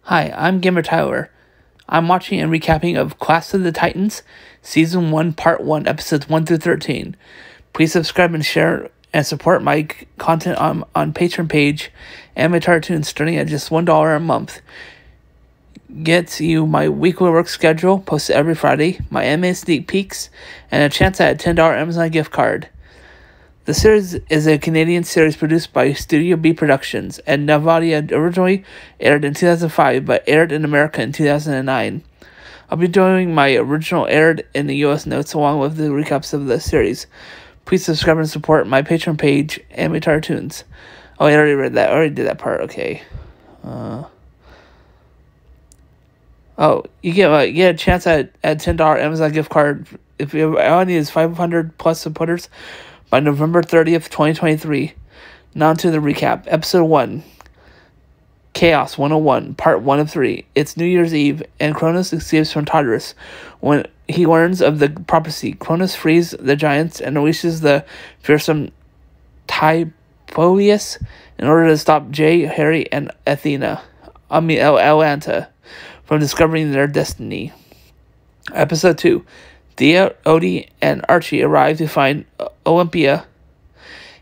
Hi, I'm Gamer Tyler. I'm watching and recapping of Clash of the Titans, Season 1, Part 1, Episodes 1 through 13. Please subscribe and share and support my content on Patreon page and my Tartoons starting at just $1 a month. Gets you my weekly work schedule posted every Friday, my anime sneak peeks, and a chance at a $10 Amazon gift card. The series is a Canadian series produced by Studio B Productions, and Navadia originally aired in 2005, but aired in America in 2009. I'll be doing my original aired in the US notes along with the recaps of the series. Please subscribe and support my Patreon page and my Tartoons. Oh, I already read that. I already did that part. Okay. You get a chance at a $10 Amazon gift card if you all need is 500 plus supporters by November 30th, 2023. Now to the recap. Episode 1. Chaos 101, Part 1 of 3. It's New Year's Eve, and Cronus escapes from Tartarus. When he learns of the prophecy, Cronus frees the giants and unleashes the fearsome Typhonius in order to stop Jay, Harry, and Atlanta from discovering their destiny. Episode 2. Thea, Odie, and Archie arrive to find Olympia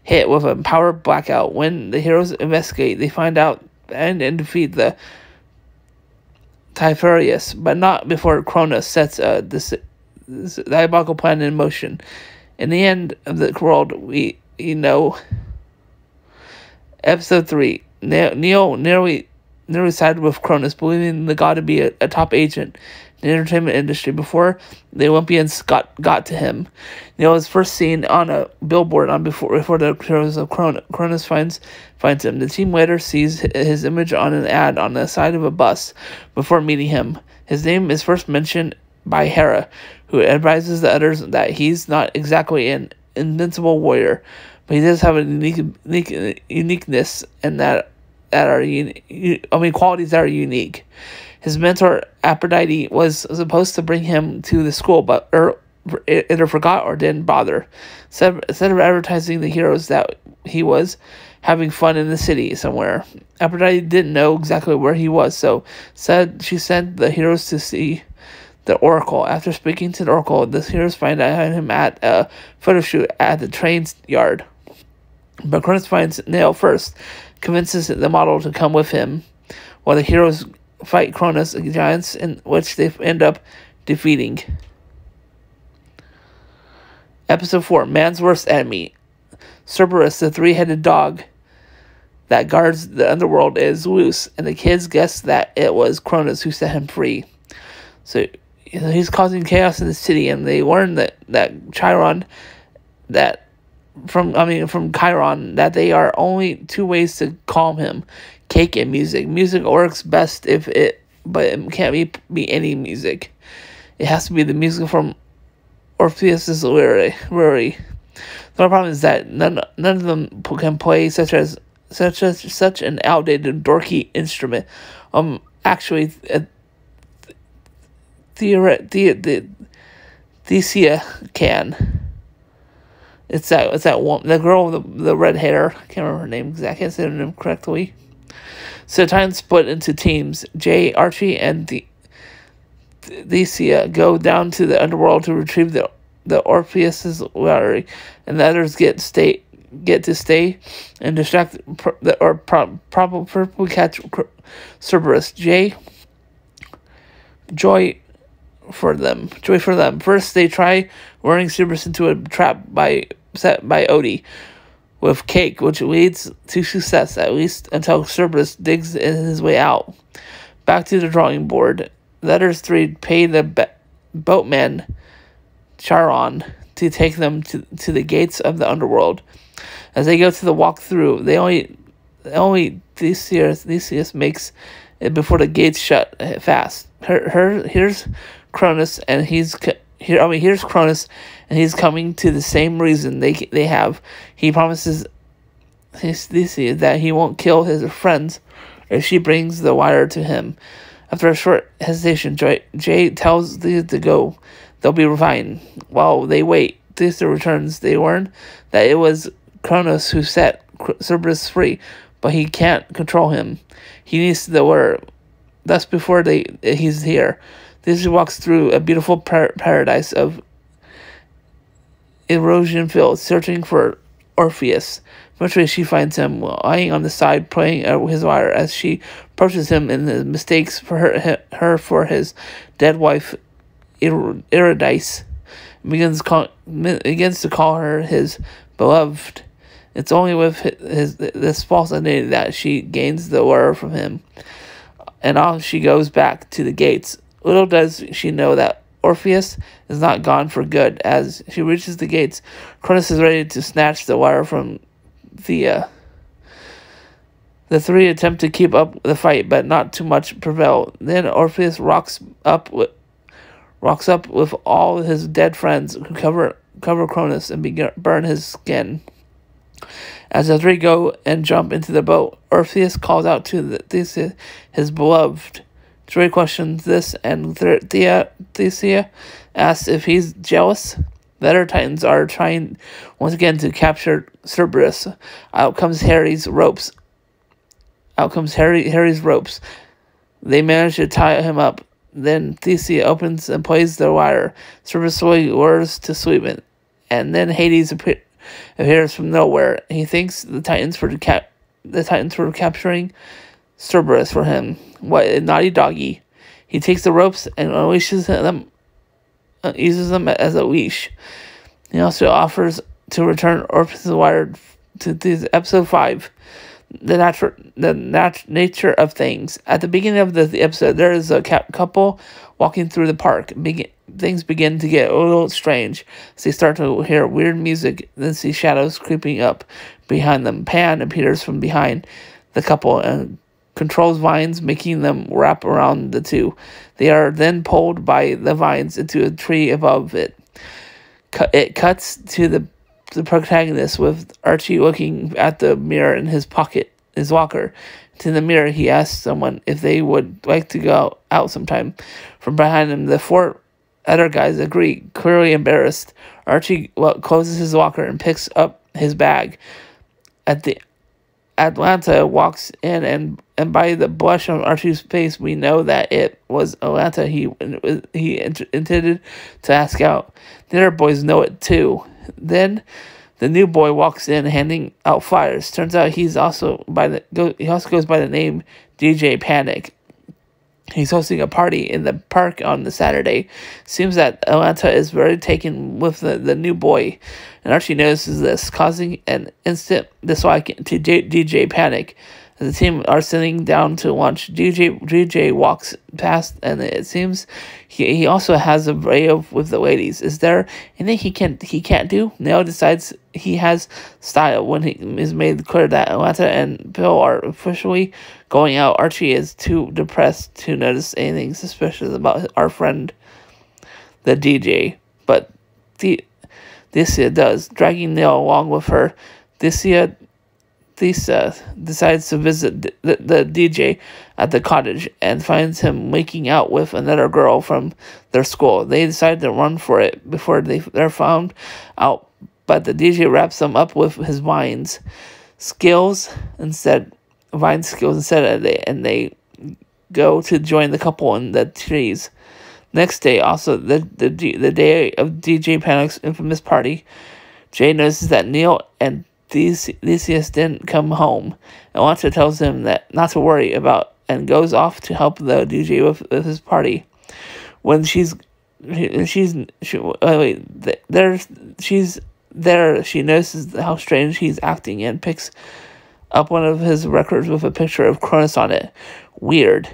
hit with a power blackout. When the heroes investigate, they find out and defeat the Typhonius, but not before Cronus sets this diabolical plan in motion. In the end of the world, we know. Episode 3. Neil nearly sided with Cronus, believing the god to be a top agent in the entertainment industry before the Olympians got to him. Neil was first seen on a billboard before the heroes of Cronus finds him. The team later sees his image on an ad on the side of a bus before meeting him. His name is first mentioned by Hera, who advises the others that he's not exactly an invincible warrior, but he does have a uniqueness and qualities that are unique. His mentor, Aphrodite, was supposed to bring him to the school, but either forgot or didn't bother. Instead of advertising the heroes that he was having fun in the city somewhere, Aphrodite didn't know exactly where he was, so she sent the heroes to see the Oracle. After speaking to the Oracle, the heroes find him at a photo shoot at the train yard. But Cronus finds Neil first, convinces the model to come with him, while the heroes fight Cronus, the giants, in which they end up defeating. Episode 4. Man's Worst Enemy. Cerberus, the three-headed dog that guards the underworld, is loose, and the kids guess that it was Cronus who set him free. So he's causing chaos in the city, and they learn that Chiron, from Chiron, that there are only two ways to calm him: cake and music. Music works best but it can't be any music. It has to be the music from Orpheus's lyre. The problem is that none of them can play such an outdated, dorky instrument. Actually, Thesia can. It's that one, the girl with the red hair. I can't remember her name exactly. I can't say her name correctly. So the Titans split into teams. Jay, Archie, and Thesia go down to the underworld to retrieve the Orpheus's lottery, and the others get to stay and distract probably catch Cerberus. Joy for them. First, they try luring Cerberus into a trap set by Odie with cake, which leads to success, at least until Cerberus digs his way out. Back to the drawing board. The others three pay the boatman Charon to take them to the gates of the underworld. As they go to the walk-through, only Theseus makes it before the gates shut fast. Here's Cronus, and here's Cronus, and he's coming to the same reason they have. He promises Theseus that he won't kill his friends if she brings the wire to him. After a short hesitation, Jay tells Theseus to go. They'll be fine. While they wait, Theseus returns. They learn that it was Cronus who set Cerberus free, but he can't control him. He needs the wire thus before he's here. Theseus walks through a beautiful paradise of erosion fields, searching for Orpheus. Eventually, she finds him lying on the side, playing his lyre as she approaches him in the mistakes for her for his dead wife, Eurydice. Begins to call her his beloved. It's only with this false identity that she gains the lyre from him, and off she goes back to the gates. Little does she know that Orpheus is not gone for good. As she reaches the gates, Cronus is ready to snatch the lyre from Thea. The three attempt to keep up the fight, but not too much prevail. Then Orpheus rocks up with all his dead friends who cover Cronus and burn his skin. As the three go and jump into the boat, Orpheus calls out to Theseus, his beloved. Troy questions this, and Theseus asks if he's jealous. The other Titans are trying once again to capture Cerberus. Out comes Harry's ropes. They manage to tie him up. Then Theseus opens and plays the lyre. Cerberus slowly lures to sleep, and then Hades appears from nowhere. He thanks the Titans for capturing Cerberus for him. What a naughty doggy. He takes the ropes and unleashes them, uses them as a leash. He also offers to return Orpheus' lyre to this episode 5, the nature of things. At the beginning of the episode, there is a couple walking through the park. Things begin to get a little strange as they start to hear weird music, then see shadows creeping up behind them. Pan appears from behind the couple and controls vines, making them wrap around the two. They are then pulled by the vines into a tree above it. It cuts to the protagonist with Archie looking at the mirror in his locker. To the mirror, he asks someone if they would like to go out sometime. From behind him, the 4 other guys agree, clearly embarrassed. Archie closes his locker and picks up his bag. Atlanta walks in, and by the blush on Archie's face, we know that it was Atlanta he intended to ask out. The other boys know it too. Then the new boy walks in, handing out flyers. Turns out he also goes by the name DJ Panic. He's hosting a party in the park on the Saturday. Seems that Atlanta is very taken with the new boy, and Archie notices this, causing an instant dislike to DJ Panic. As the team are sitting down to lunch, DJ walks past, and it seems he also has a way with the ladies. Is there anything he can't do? Neo decides he has style when he is made clear that Atlanta and Bill are officially going out. Archie is too depressed to notice anything suspicious about our friend, the DJ. But Theseus does, dragging Neo along with her. Theseus decides to visit the DJ at the cottage and finds him making out with another girl from their school. They decide to run for it before they're found out, but the DJ wraps them up with his vine skills instead, and they go to join the couple in the trees. Next day, also the day of DJ Panic's infamous party, Jay notices that Neil and Theseus didn't come home. Atlanta tells him that not to worry about and goes off to help the DJ with his party. When she's there, she notices how strange he's acting and picks up one of his records with a picture of Cronus on it. Weird.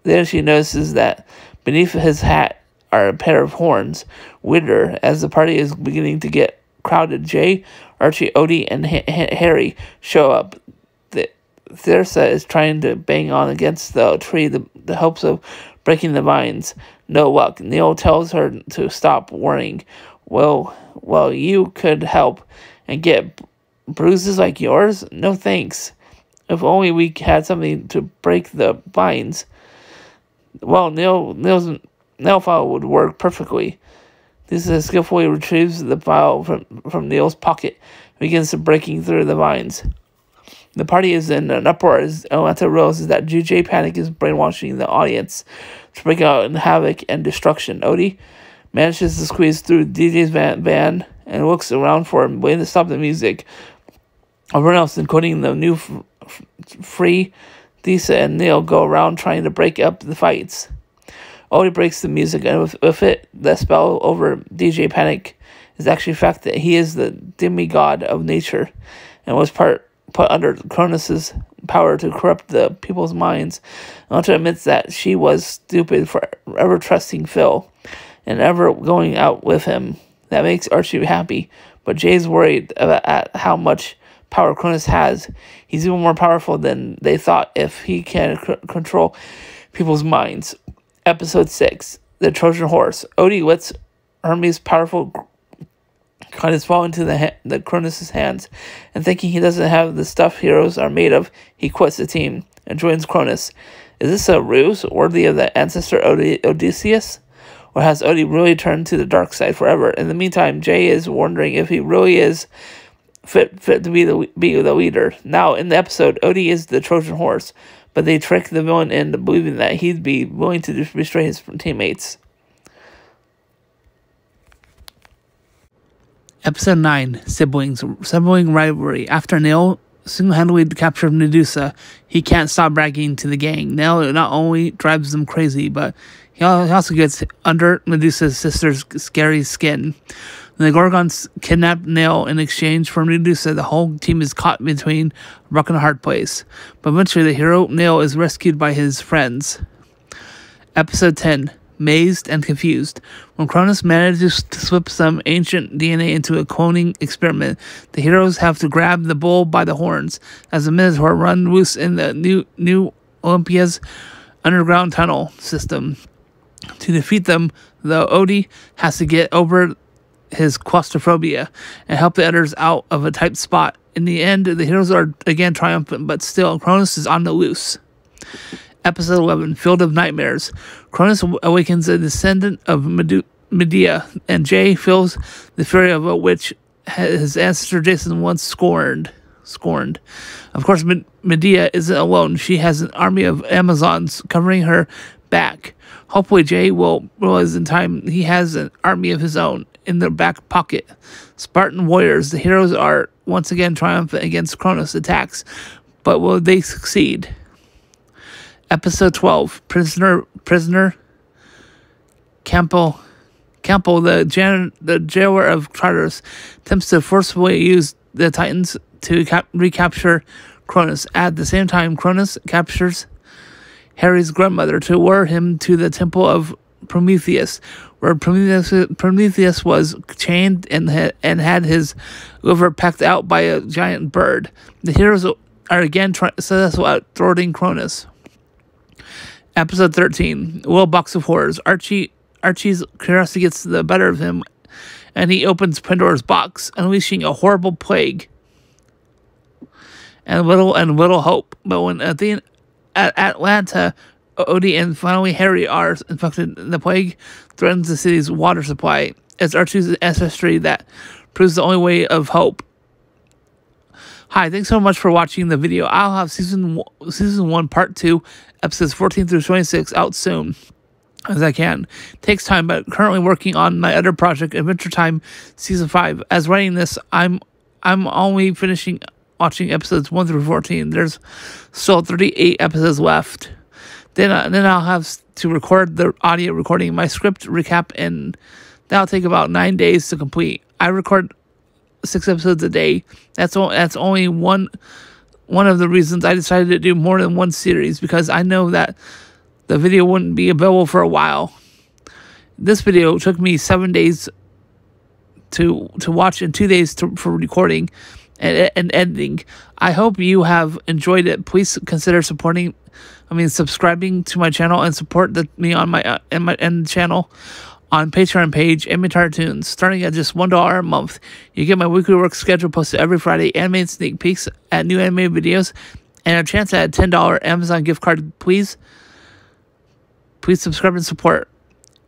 Then she notices that beneath his hat are a pair of horns. Weirder, as the party is beginning to get crowded, Jay, Archie, Odie, and Harry show up. Thyrsa is trying to bang on against the tree, the hopes of breaking the vines. No luck. Neil tells her to stop worrying. Well, you could help and get bruises like yours? No thanks. If only we had something to break the vines. Well, Neil's nail file would work perfectly. This skillfully retrieves the file from Neil's pocket and begins to breaking through the vines. The party is in an uproar as Atlanta realizes that Jay Panic is brainwashing the audience to break out in havoc and destruction. Odie manages to squeeze through DJ's van and looks around for him, waiting to stop the music. Everyone else, including the new Free, Disa, and Neil, go around trying to break up the fights. Odie breaks the music, and with it, the spell over DJ Panic is actually the fact that he is the demigod of nature and was put under Cronus's power to corrupt the people's minds. Atlanta admits that she was stupid for ever trusting Phil and ever going out with him. That makes Archie happy, but Jay's worried at how much power Cronus has. He's even more powerful than they thought if he can control people's minds. Episode 6, The Trojan Horse. Odie lets Hermes' powerful kindness fall into the Cronus' hands, and thinking he doesn't have the stuff heroes are made of, he quits the team and joins Cronus. Is this a ruse worthy of the ancestor Odysseus? Or has Odie really turned to the dark side forever? In the meantime, Jay is wondering if he really is fit to be the leader. Now, in the episode, Odie is the Trojan horse, but they trick the villain into believing that he'd be willing to betray his teammates. Episode 9, Sibling Rivalry. After Neil single-handedly captured Medusa, he can't stop bragging to the gang. Neil not only drives them crazy, but he also gets under Medusa's sister's scary skin. When the Gorgons kidnap Neil in exchange for Medusa, the whole team is caught between a rock and a hard place. But eventually, the hero Neil is rescued by his friends. Episode 10, Mazed and Confused. When Cronus manages to slip some ancient DNA into a cloning experiment, the heroes have to grab the bull by the horns as the Minotaur run loose in the new Olympia's underground tunnel system. To defeat them, though, Odie has to get over his claustrophobia and help the others out of a tight spot. In the end, the heroes are again triumphant, but still, Cronus is on the loose. Episode 11, Field of Nightmares. Cronus awakens a descendant of Medea, and Jay feels the fury of a witch his ancestor Jason once scorned. Of course, Medea isn't alone. She has an army of Amazons covering her back. Hopefully, Jay will realize in time he has an army of his own in their back pocket. Spartan warriors, the heroes are once again triumphant against Cronus' attacks, but will they succeed? Episode 12, Prisoner Campo, the jailer of Tartarus, attempts to forcibly use the Titans to recapture Cronus. At the same time, Cronus captures Harry's grandmother to lure him to the temple of Prometheus, where Prometheus was chained and had his liver pecked out by a giant bird. The heroes are again successful at thwarting Cronus. Episode 13, Little Box of Horrors. Archie's curiosity gets the better of him, and he opens Pandora's box, unleashing a horrible plague and little hope. But when at Atlanta, Odie and finally Harry are infected, the plague threatens the city's water supply. It's Archie's ancestry that proves the only way of hope. Hi, thanks so much for watching the video. I'll have season 1 part 2, episodes 14 through 26 out soon as I can. It takes time, but currently working on my other project, Adventure Time season 5. As writing this, I'm only finishing watching episodes 1 through 14. There's still 38 episodes left. Then I'll have to record the audio recording, my script recap, and that'll take about 9 days to complete. I record 6 episodes a day. That's only one of the reasons I decided to do more than one series, because I know that the video wouldn't be available for a while. This video took me 7 days to watch and 2 days for recording and editing. I hope you have enjoyed it. Please consider subscribing to my channel and support me on my channel on Patreon page, Inventar Tunes. Starting at just $1 a month, you get my weekly work schedule posted every Friday, animated sneak peeks at new animated videos, and a chance at a $10 Amazon gift card. Please subscribe and support.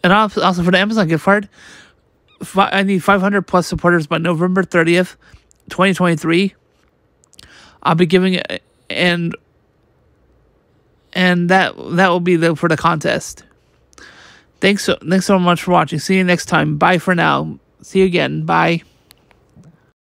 And also for the Amazon gift card, I need 500 plus supporters by November 30th, 2023. I'll be giving it, and that will be for the contest. Thanks so much for watching. See you next time. Bye for now. See you again. Bye.